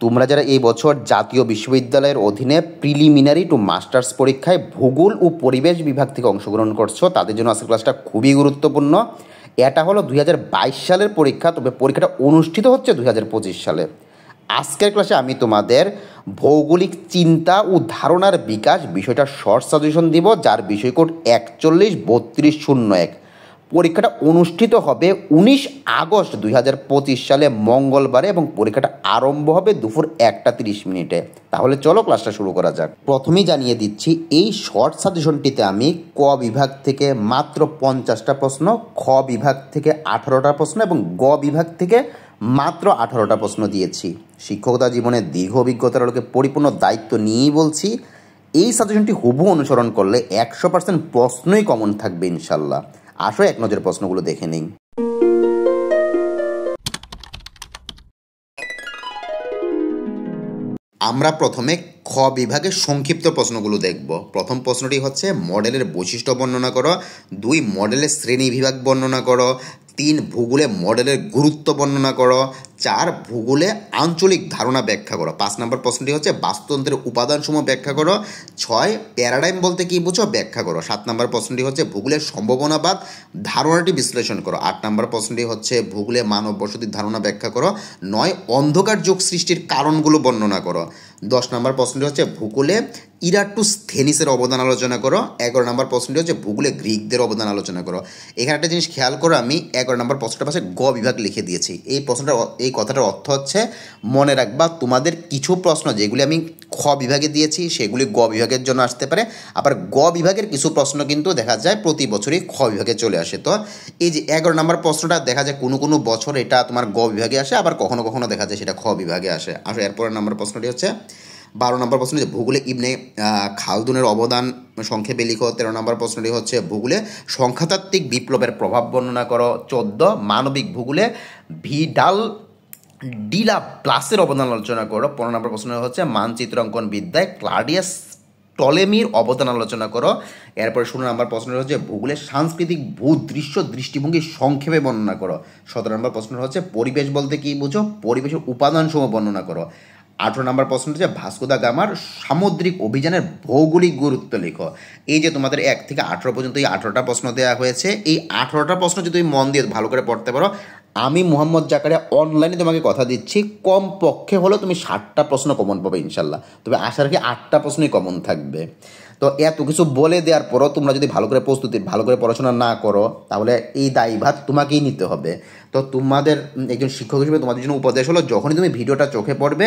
তোমরা যারা এই বছর জাতীয় বিশ্ববিদ্যালয়ের অধীনে প্রিলিমিনারি টু মাস্টার্স পরীক্ষায় ভূগোল ও পরিবেশ বিভাগ থেকে অংশগ্রহণ করছো, তাদের জন্য আজকের ক্লাসটা খুবই গুরুত্বপূর্ণ। এটা হলো 2022 সালের পরীক্ষা, তবে পরীক্ষাটা অনুষ্ঠিত হচ্ছে 2025 সালে। আজকের ক্লাসে আমি তোমাদের ভৌগোলিক চিন্তা ও ধারণার বিকাশ বিষয়টা শর্ট সাজেশন দিব, যার বিষয় কোড 413201। পরীক্ষাটা অনুষ্ঠিত হবে 19 আগস্ট 2025 সালে মঙ্গলবারে এবং পরীক্ষাটা আরম্ভ হবে দুপুর 1:30। তাহলে চলো ক্লাসটা শুরু করা যাক। প্রথমেই জানিয়ে দিচ্ছি, এই শর্ট সাজেশনটিতে আমি ক বিভাগ থেকে মাত্র 50টা প্রশ্ন, খ বিভাগ থেকে 18টা প্রশ্ন এবং গ বিভাগ থেকে মাত্র 18টা প্রশ্ন দিয়েছি। শিক্ষকতা জীবনের দীর্ঘ অভিজ্ঞতার আলোকে পরিপূর্ণ দায়িত্ব নিয়েই বলছি, এই সাজেশনটি হুবহু অনুসরণ করলে 100% প্রশ্নই কমন থাকবে ইনশাল্লাহ। আসো এক নজর প্রশ্নগুলো দেখে নিই। আমরা প্রথমে খ বিভাগের সংক্ষিপ্ত প্রশ্নগুলো দেখব। প্রথম প্রশ্নটি হচ্ছে মডেলের বৈশিষ্ট্য বর্ণনা করো, 2 মডেলের শ্রেণী বিভাগ বর্ণনা করো, 3 ভূগোলে মডেলের গুরুত্ব বর্ণনা করো, 4 ভূগোলে আঞ্চলিক ধারণা ব্যাখ্যা করো। 5 নম্বর প্রশ্নটি হচ্ছে বাস্তুতন্ত্রের উপাদানসমূহ ব্যাখ্যা করো, 6 প্যারাডাইম বলতে কী বুঝো ব্যাখ্যা করো। 7 নম্বর প্রশ্নটি হচ্ছে ভূগোলের সম্ভাবনাবাদ ধারণাটি বিশ্লেষণ করো। 8 নম্বর প্রশ্নটি হচ্ছে ভূগোলে মানব বসতির ধারণা ব্যাখ্যা করো। 9 অন্ধকার যুগ সৃষ্টির কারণগুলো বর্ণনা করো। 10 নম্বর প্রশ্নটি হচ্ছে ভূগোলে ইরাটোস্থেনিসের অবদান আলোচনা করো। 11 নম্বর প্রশ্নটি হচ্ছে ভূগোলে গ্রিকদের অবদান আলোচনা করো। এখানে একটা জিনিস খেয়াল করো, আমি 11 নম্বর প্রশ্নটার পাশে গ বিভাগ লিখে দিয়েছি। এই কথাটার অর্থ হচ্ছে, মনে রাখবা তোমাদের কিছু প্রশ্ন যেগুলি আমি খ বিভাগে দিয়েছি সেগুলি গ বিভাগের জন্য আসতে পারে, আবার গ বিভাগের কিছু প্রশ্ন কিন্তু দেখা যায় প্রতি বছরই খ বিভাগে চলে আসে। তো এই যে 11 নম্বর প্রশ্নটা দেখা যায় কোনো কোনো বছর এটা তোমার গ বিভাগে আসে, আবার কখনো কখনো দেখা যায় সেটা খ বিভাগে আসে। আসো এরপরের নম্বর প্রশ্নটি হচ্ছে 12 নম্বর প্রশ্ন, যে ভূগোলে ইবনে খালদুনের অবদান সংক্ষেপে লিখো। 13 নম্বর প্রশ্নটি হচ্ছে ভূগোলে সংখ্যাতাত্ত্বিক বিপ্লবের প্রভাব বর্ণনা করো। 14 মানবিক ভূগোলে ভিডাল ডিলা প্লাসের অবদান আলোচনা করো। 15 নম্বর প্রশ্ন হচ্ছে মানচিত্র অঙ্কন বিদ্যায় ক্লাডিয়াস টলেমির অবদান আলোচনা করো। এরপরে 16 নম্বর প্রশ্ন হচ্ছে ভূগোলের সাংস্কৃতিক ভূদৃশ্য দৃষ্টিভঙ্গি সংক্ষেপে বর্ণনা করো। 17 নম্বর প্রশ্ন হচ্ছে পরিবেশ বলতে কী বুঝো, পরিবেশের উপাদানসমূহ বর্ণনা করো। 18 নম্বর প্রশ্ন হচ্ছে ভাস্কো দা গামার সামুদ্রিক অভিযানের ভৌগোলিক গুরুত্ব লেখো। এই যে তোমাদের 1 থেকে 18 পর্যন্ত এই 18টা প্রশ্ন দেওয়া হয়েছে, এই 18টা প্রশ্ন যদি তুমি মন দিয়ে ভালো করে পড়তে পারো, আমি মোহাম্মদ জাকারিয়া অনলাইনে তোমাকে কথা দিচ্ছি কমপক্ষে হলেও তুমি 60টা প্রশ্ন কমন পাবে ইনশাল্লাহ। তবে আশা রাখি 8টা প্রশ্নই কমন থাকবে। তো এত কিছু বলে দেওয়ার পরও তোমরা যদি ভালো করে পড়াশোনা না করো, তাহলে এই দায়ভার তোমাকেই নিতে হবে। তো তোমাদের একজন শিক্ষক হিসেবে তোমাদের জন্য উপদেশ হলো, যখনই তুমি ভিডিওটা চোখে পড়বে,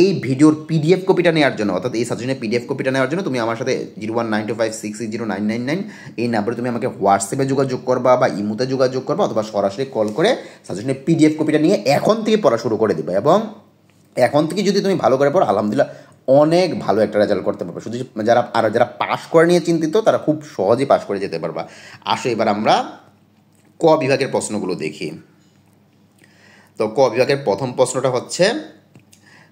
এই ভিডিওর পিডিএফ কপিটা নেওয়ার জন্য, অর্থাৎ এই সাজেশনের পিডিএফ কপিটা নেওয়ার জন্য তুমি আমার সাথে 019256609999 এই নাম্বারে তুমি আমাকে হোয়াটসঅ্যাপে যোগাযোগ করবা বা ইমোতে যোগাযোগ করবা, অথবা সরাসরি কল করে সাজেশনের পিডিএফ কপিটা নিয়ে এখন থেকে পড়া শুরু করে দেবে। এবং এখন থেকে যদি তুমি ভালো করে পড়ো, আলহামদুলিল্লাহ অনেক ভালো একটা রেজাল্ট করতে পারবে। শুধু যারা পাশ করে নিয়ে চিন্তিত, তারা খুব সহজেই পাশ করে যেতে পারবা। আসো এবার আমরা ক বিভাগের প্রশ্নগুলো দেখি। তো ক বিভাগের প্রথম প্রশ্নটা হচ্ছে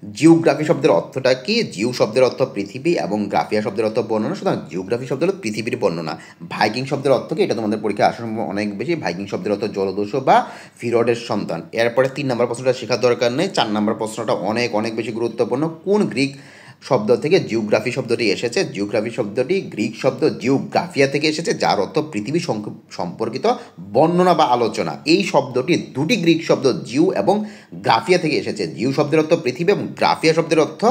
জিওগ্রাফি শব্দের অর্থটা কি? জিও শব্দের অর্থ পৃথিবী এবং গ্রাফিয়া শব্দের অর্থ বর্ণনা, সুতরাং জিওগ্রাফি শব্দ হলো পৃথিবীর বর্ণনা। ভাইকিং শব্দের অর্থ কি? এটা তোমাদের পরীক্ষায় আসার সম্ভব অনেক বেশি। ভাইকিং শব্দের অর্থ জলদস্যু বা ফিরডের সন্তান। এরপরে 3 নম্বর প্রশ্নটা শেখার দরকার নেই। 4 নম্বর প্রশ্নটা অনেক বেশি গুরুত্বপূর্ণ। কোন গ্রিক শব্দ থেকে জিওগ্রাফি শব্দটি এসেছে? জিওগ্রাফি শব্দটি গ্রিক শব্দ জিওগ্রাফিয়া থেকে এসেছে, যার অর্থ পৃথিবী সম্পর্কিত বর্ণনা বা আলোচনা। এই শব্দটি দুটি গ্রিক শব্দ জিও এবং গ্রাফিয়া থেকে এসেছে। জিও শব্দের অর্থ পৃথিবী এবং গ্রাফিয়া শব্দের অর্থ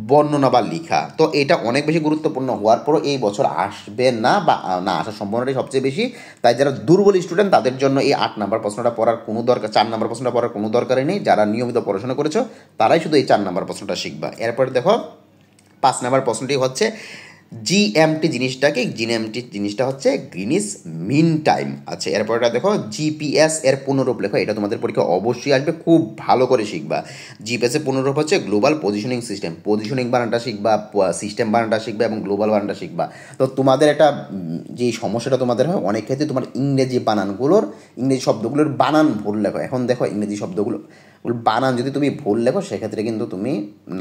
বর্ণনা বা লিখা। তো এটা অনেক বেশি গুরুত্বপূর্ণ হওয়ার পরও এই বছর আসবে না, বা না আসার সম্ভাবনাটাই সবচেয়ে বেশি। তাই যারা দুর্বল স্টুডেন্ট তাদের জন্য এই 8 নম্বর প্রশ্নটা পড়ার কোনো দরকার, 4 নম্বর প্রশ্নটা পড়ার কোনো দরকারই নেই। যারা নিয়মিত পড়াশোনা করেছো তারাই শুধু এই 4 নম্বর প্রশ্নটা শিখবা। এরপরে দেখো 5 নম্বর প্রশ্নটি হচ্ছে জিএমটি জিনিসটা কি? জিএমটি জিনিসটা হচ্ছে গ্রিনিচ মিন টাইম। আচ্ছা, এরপরটা দেখো জিপিএস এর পুনরূপ লেখো। এটা তোমাদের পরীক্ষা অবশ্যই আসবে, খুব ভালো করে শিখবা। জিপিএস এর পুনরূপ হচ্ছে গ্লোবাল পজিশনিং সিস্টেম। পজিশনিং বানানটা শিখবা, সিস্টেম বানানটা শিখবা এবং গ্লোবাল বানানটা শিখবা। তো তোমাদের একটা যে সমস্যাটা তোমাদের হয়, অনেক ক্ষেত্রে তোমার ইংরেজি শব্দগুলোর বানান ভুল লেখো। এখন দেখো ইংরেজি শব্দগুলো বানান যদি তুমি ভুল লেখো, সেক্ষেত্রে কিন্তু তুমি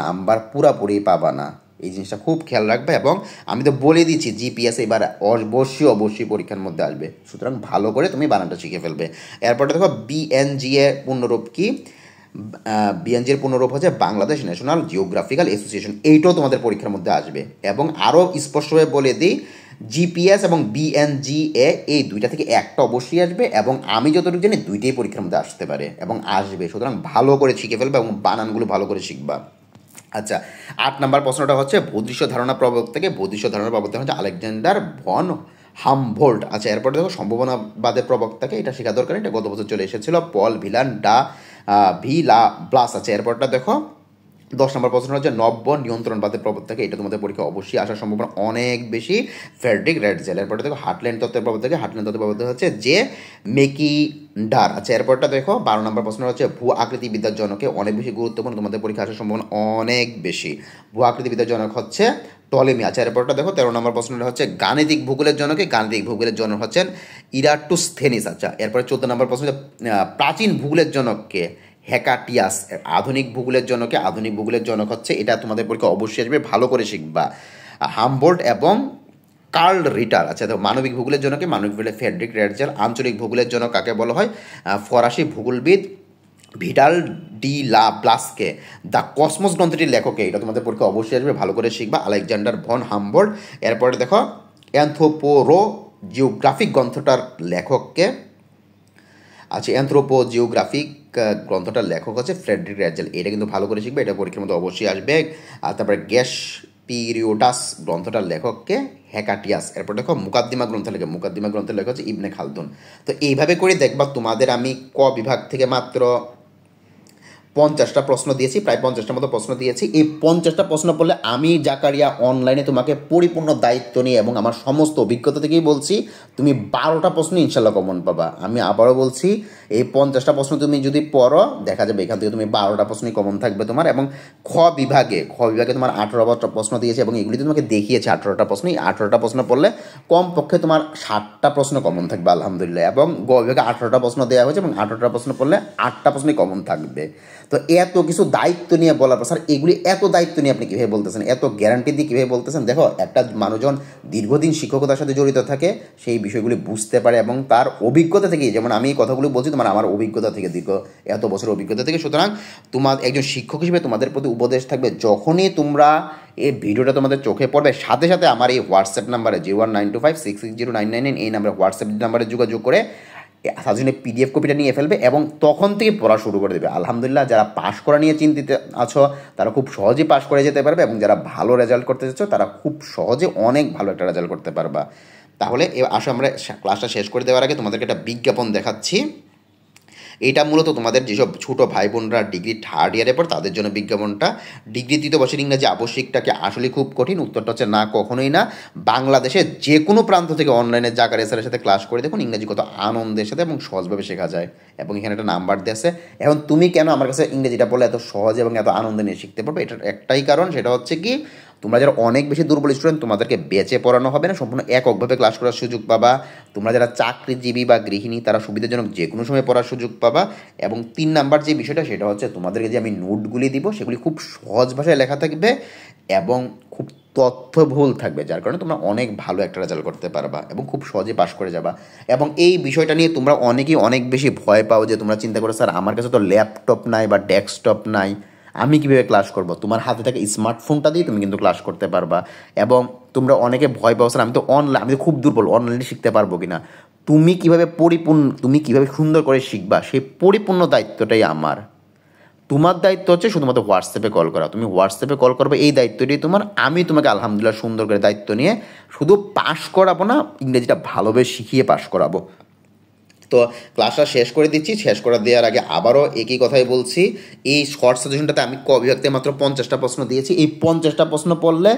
নাম্বার পুরাপুরি পাবা না। এই জিনিসটা খুব খেয়াল রাখবে। এবং আমি তো বলে দিচ্ছি জিপিএস এবার অবশ্যই পরীক্ষার মধ্যে আসবে, সুতরাং ভালো করে তুমি বানানটা শিখে ফেলবে। এরপরে দেখো বিএনজি এর পূর্ণরূপ কি? বিএনজির পূর্ণরূপ হচ্ছে বাংলাদেশ ন্যাশনাল জিওগ্রাফিক্যাল অ্যাসোসিয়েশন। এইটাও তোমাদের পরীক্ষার মধ্যে আসবে। এবং আরও স্পষ্টভাবে বলে দিই, জিপিএস এবং বিএনজিএ এই দুইটা থেকে একটা অবশ্যই আসবে, এবং আমি যতটুকু জানি দুইটাই পরীক্ষার মধ্যে আসতে পারে এবং আসবে। সুতরাং ভালো করে শিখে ফেলবে এবং বানানগুলো ভালো করে শিখবা। আচ্ছা, 8 নম্বর প্রশ্নটা হচ্ছে ভূদৃশ্য ধারণা প্রবক্তা থেকে। ভূদৃশ্য ধারণা প্রবক্তা হচ্ছে আলেকজান্ডার ভন হামবোল্ট। আচ্ছা, এরপরে দেখো সম্ভাবনাবাদের প্রবক্তাকে, এটা শেখা দরকার, এটা গত বছর চলে এসেছিল, পল ভিলান ডা ভিলা ব্লাস। আছে এরপরটা দেখো 10 নম্বর প্রশ্ন হচ্ছে নব্য নিয়ন্ত্রণবাদের প্রবক্তাকে। এটা তোমাদের পরীক্ষা অবশ্যই আসার সম্ভাবনা অনেক বেশি, ফ্রেডরিক রেডজেল। এরপরে দেখো হার্টল্যান্ড তত্ত্বের প্রবক্তাকে। হার্টল্যান্ড তত্ত্বের প্রবক্তা হচ্ছে যে মেকিডার। আচ্ছা, এরপরটা দেখো 12 নম্বর প্রশ্ন হচ্ছে ভূ আকৃতিবিদ্যার জনকে। অনেক বেশি গুরুত্বপূর্ণ, তোমাদের পরীক্ষা আসার সম্ভাবনা অনেক বেশি। ভূ আকৃতিবিদ্যার জনক হচ্ছে টলেমি। আচ্ছা, এরপরটা দেখো 13 নম্বর প্রশ্নটা হচ্ছে গাণিতিক ভূগোলের জনকে। গাণিতিক ভূগোলের জনক হচ্ছেন ইরাটোস্থেনিস। আচ্ছা, এরপরে 14 নম্বর প্রশ্ন হচ্ছে প্রাচীন ভূগোলের জনককে। হেকাটিয়াস। আধুনিক ভূগোলের জনকে। আধুনিক ভূগোলের জনক হচ্ছে, এটা তোমাদের পরীক্ষা অবশ্যই আসবে, ভালো করে শিখবা, হামবোল্ট এবং কার্ল রিটার। আচ্ছা, তো মানবিক ভূগোলের জনকে। মানবিক ভূগোলে ফ্রেডরিক রেডজেল। আঞ্চলিক ভূগোলের জন্য কাকে বলা হয়? ফরাসি ভূগোলবিদ ভিডাল ডি লা ব্লাসকে। দ্য কসমস গ্রন্থটির লেখকে। এটা তোমাদের পরীক্ষা অবশ্যই আসবে, ভালো করে শিখবা, আলেকজান্ডার ভন হামবোল্ট। এরপরে দেখো অ্যানথ্রোপোরো জিওগ্রাফিক গ্রন্থটার লেখককে। আচ্ছা, অ্যানথ্রোপোজিওগ্রাফিক গ্রন্থটার লেখক হচ্ছে ফ্রেডরিক রেডজেল। এটা কিন্তু ভালো করে শিখবে, এটা পরীক্ষার মধ্যে অবশ্যই আসবে। আর তারপরে গ্যাস পিরিওডাস গ্রন্থটার লেখককে হেকাটিয়াস। এরপর দেখো মুকাদ্দিমা গ্রন্থ লেখে। মুকাদ্দিমা গ্রন্থের লেখক হচ্ছে ইবনে খালদুন। তো এইভাবে করে দেখবা তোমাদের আমি ক বিভাগ থেকে মাত্র 50টা প্রশ্ন দিয়েছি, প্রায় 50টার মতো প্রশ্ন দিয়েছি। এই 50টা প্রশ্ন পড়লে আমি জাকারিয়া অনলাইনে তোমাকে পরিপূর্ণ দায়িত্ব নিয়ে এবং আমার সমস্ত অভিজ্ঞতা থেকেই বলছি, তুমি 12টা প্রশ্ন ইনশাল্লাহ কমন পাবা। আমি আবারও বলছি, এই 50টা প্রশ্ন তুমি যদি পড়ো, দেখা যাবে এখান থেকে তুমি 12টা প্রশ্নই কমন থাকবে তোমার। এবং খ বিভাগে তোমার 18টা প্রশ্ন দিয়েছে এবং এগুলি তোমাকে দেখিয়েছে 18টা প্রশ্ন। এই 18টা প্রশ্ন পড়লে কমপক্ষে তোমার 60টা প্রশ্ন কমন থাকবে আলহামদুলিল্লাহ। এবং গ বিভাগে 18টা প্রশ্ন দেওয়া হয়েছে এবং 18টা প্রশ্ন পড়লে 8টা প্রশ্নই কমন থাকবে। তো এত কিছু দায়িত্ব নিয়ে বলার পর, স্যার এগুলি এত দায়িত্ব নিয়ে আপনি কীভাবে বলতেছেন, এত গ্যারান্টি দিয়ে কীভাবে বলতেছেন? দেখো, একটা মানুষজন দীর্ঘদিন শিক্ষকতার সাথে জড়িত থাকে, সেই বিষয়গুলি বুঝতে পারে এবং তার অভিজ্ঞতা থেকেই, যেমন আমি এই কথাগুলো বলছি তোমার আমার অভিজ্ঞতা থেকে, দীর্ঘ এত বছরের অভিজ্ঞতা থেকে। সুতরাং তোমার একজন শিক্ষক হিসেবে তোমাদের প্রতি উপদেশ থাকবে, যখনই তোমরা এই ভিডিওটা তোমাদের চোখে পড়বে, সাথে সাথে আমার এই হোয়াটসঅ্যাপ নাম্বারে 01925660999 এই নাম্বারে হোয়াটসঅ্যাপ নাম্বারে যোগাযোগ করে সাজেশনের পিডিএফ কপিটা নিয়ে ফেলবে এবং তখন থেকে পড়া শুরু করে দেবে। আলহামদুলিল্লাহ, যারা পাশ করা নিয়ে চিন্তিত আছো তারা খুব সহজেই পাশ করে যেতে পারবে, এবং যারা ভালো রেজাল্ট করতে চাচ্ছ তারা খুব সহজে অনেক ভালো একটা রেজাল্ট করতে পারবা। তাহলে আসো আমরা ক্লাসটা শেষ করে দেওয়ার আগে তোমাদেরকে একটা বিজ্ঞাপন দেখাচ্ছি। এটা মূলত তোমাদের যেসব ছোটো ভাই বোনরা ডিগ্রি 3rd ইয়ারে পর তাদের জন্য বিজ্ঞাপনটা। ডিগ্রি 3য় বর্ষের ইংরাজি আবশ্যিকটাকে আসলে খুব কঠিন? উত্তরটা হচ্ছে না, কখনোই না। বাংলাদেশের যে কোনো প্রান্ত থেকে অনলাইনে জাকারিয়া স্যারের সাথে ক্লাস করে দেখুন, ইংরাজি কত আনন্দের সাথে এবং সহজভাবে শেখা যায়। এবং এখানে একটা নাম্বার দেওয়া আছে। এখন তুমি কেন আমার কাছে ইংরেজিটা বলে এত সহজ এবং এত আনন্দ নিয়ে শিখতে পারবে? এটার একটাই কারণ, সেটা হচ্ছে কি, তোমরা যারা অনেক বেশি দুর্বল স্টুডেন্ট, তোমাদেরকে বেচে পড়ানো হবে না, সম্পূর্ণ এককভাবে ক্লাস করার সুযোগ পাবা। তোমরা যারা চাকরিজীবী বা গৃহিণী, তারা সুবিধাজনক যে কোনো সময় পড়ার সুযোগ পাবা। এবং 3 নাম্বার যে বিষয়টা, সেটা হচ্ছে তোমাদেরকে যে আমি নোটগুলি দিব সেগুলি খুব সহজ ভাষায় লেখা থাকবে এবং খুব তথ্যবহুল থাকবে, যার কারণে তোমরা অনেক ভালো একটা রেজাল্ট করতে পারবা এবং খুব সহজে পাশ করে যাবা। এবং এই বিষয়টা নিয়ে তোমরা অনেকেই অনেক বেশি ভয় পাও, যে তোমরা চিন্তা করো স্যার আমার কাছে তো ল্যাপটপ নাই বা ডেস্কটপ নাই, আমি কীভাবে ক্লাস করব? তোমার হাতে থাকা স্মার্টফোনটা দিয়ে তুমি কিন্তু ক্লাস করতে পারবা। এবং তোমরা অনেকে ভয় পাও স্যার আমি তো খুব দুর্বল, অনলাইনে শিখতে পারবো কি না। তুমি কীভাবে সুন্দর করে শিখবা, সেই পরিপূর্ণ দায়িত্বটাই আমার। তোমার দায়িত্ব হচ্ছে শুধুমাত্র হোয়াটসঅ্যাপে কল করা। তুমি হোয়াটসঅ্যাপে কল করবে, এই দায়িত্বটি তোমার। আমি তোমাকে আলহামদুলিল্লাহ সুন্দর করে দায়িত্ব নিয়ে শুধু পাশ করাবো না, ইংরেজিটা ভালোভাবে শিখিয়ে পাশ করাবো। তো ক্লাসটা শেষ করে দিচ্ছি। শেষ করে দেওয়ার আগে আবারও একই কথাই বলছি, এই শর্ট সাজেশনটাতে আমি ক বিভাগ থেকে মাত্র 50টা প্রশ্ন দিয়েছি। এই 50টা প্রশ্ন পড়লে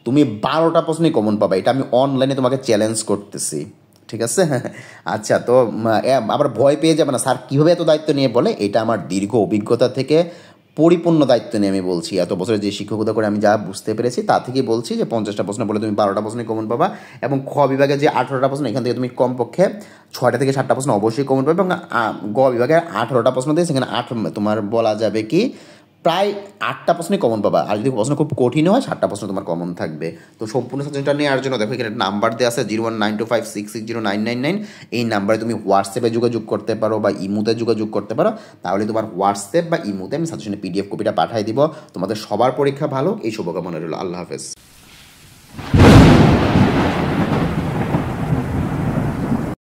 তুমি 12টা প্রশ্নই কমন পাবা, এটা আমি অনলাইনে তোমাকে চ্যালেঞ্জ করতেছি, ঠিক আছে? আচ্ছা, তো আবার ভয় পেয়ে যাবে না স্যার কীভাবে এত দায়িত্ব নিয়ে বলে। এটা আমার দীর্ঘ অভিজ্ঞতা থেকে পরিপূর্ণ দায়িত্ব নিয়ে আমি বলছি। এত বছরে যে শিক্ষকতা করে আমি যা বুঝতে পেরেছি তা থেকেই বলছি যে 50টা প্রশ্ন বলে তুমি 12টা প্রশ্নই কমন পাবা। এবং খ বিভাগে যে 18টা প্রশ্ন, এখান থেকে তুমি কমপক্ষে 6টা থেকে 7টা প্রশ্ন অবশ্যই কমন পাবে। এবং গ বিভাগে 18টা প্রশ্ন দিয়ে সেখানে তোমার বলা যাবে কি প্রায় 8টা প্রশ্নই কমন পাবা, আর যদি প্রশ্ন খুব কঠিন হয় 7টা প্রশ্ন তোমার কমন থাকবে। তো সম্পূর্ণ সাজেশনটা নেওয়ার জন্য দেখো এখানে নাম্বার দেওয়া আছে 01925660999, এই নাম্বারে তুমি হোয়াটসঅ্যাপে যোগাযোগ করতে পারো বা ইমুতে যোগাযোগ করতে পারো, তাহলে তোমার হোয়াটসঅ্যাপ বা ইমুতে আমি সাজেশনের PDF কপিটা পাঠিয়ে দিব। তোমাদের সবার পরীক্ষা ভালো, এই শুভকামনা রইল। আল্লাহ হাফেজ।